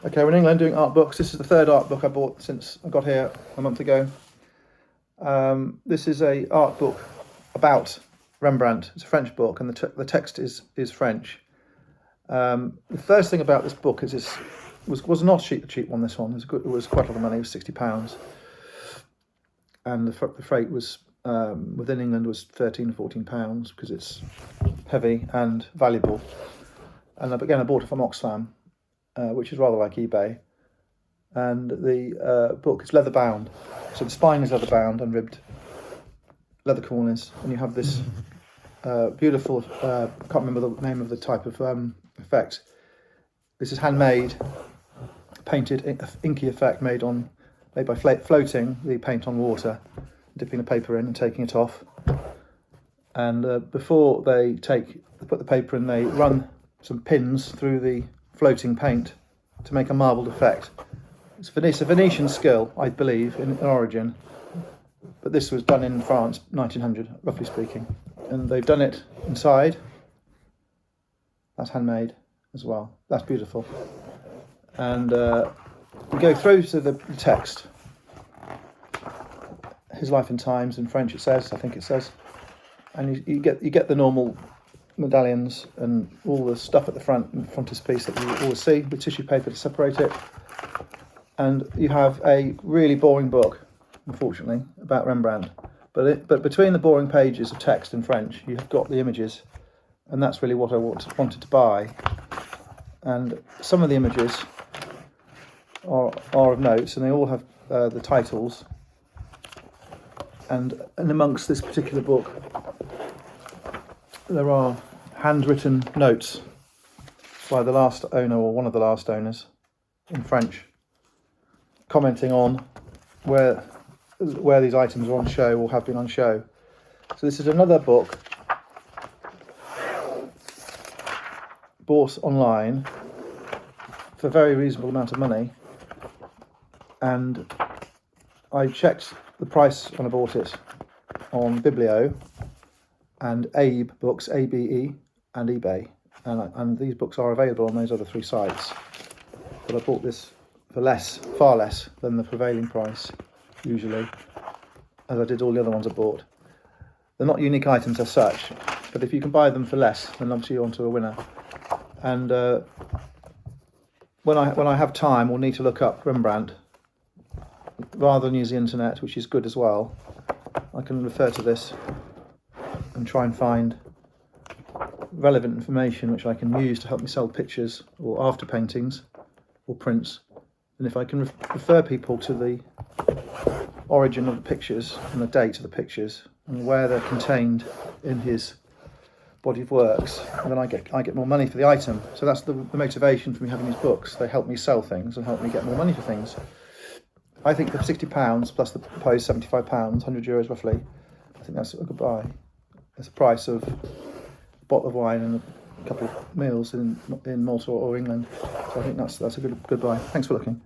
Okay, we're in England doing art books. This is the third art book I bought since I got here a month ago. This is a art book about Rembrandt. It's a French book, and the text is French. The first thing about this book is this was not a cheap one. This one it was quite a lot of money. It was £60, and the freight was within England was £13 or £14 because it's heavy and valuable. And again, I bought it from Oxfam, which is rather like eBay. And the book is leatherbound, so the spine is leatherbound and ribbed leather corners, and you have this beautiful. I can't remember the name of the type of effect. This is handmade, painted inky effect made by floating the paint on water, dipping the paper in and taking it off. And before they put the paper in, they run some pins through the floating paint to make a marbled effect. It's a Venetian skill, I believe, in origin, but this was done in France, 1900, roughly speaking. And they've done it inside. That's handmade as well. That's beautiful. And we go through to the text. His life and times in French, I think it says. And you get the normal medallions and all the stuff at the frontispiece that you always see with tissue paper to separate it. And you have a really boring book, unfortunately, about Rembrandt. But between the boring pages of text in French, you have got the images, and that's really what I wanted to buy. And some of the images are of notes, and they all have the titles. And amongst this particular book, there are handwritten notes by the last owner or one of the last owners in French, commenting on where these items are on show or have been on show. So this is another book bought online for a very reasonable amount of money, and I checked the price when I bought it on Biblio and Abe Books, ABE, and eBay, and these books are available on those other three sites. But I bought this for far less than the prevailing price usually, as I did all the other ones I bought. They're not unique items as such, but if you can buy them for less, then obviously you're onto a winner. And when I have time or need to look up Rembrandt, rather than use the internet, which is good as well, I can refer to this and try and find relevant information which I can use to help me sell pictures or after paintings or prints. And if I can refer people to the origin of the pictures and the date of the pictures and where they're contained in his body of works, and then I get more money for the item. So that's the motivation for me having these books. They help me sell things and help me get more money for things. I think for £60 plus the post, £75, €100 roughly, I think that's a good buy. It's a price of a bottle of wine and a couple of meals in Malta or England. So I think that's a good buy. Thanks for looking.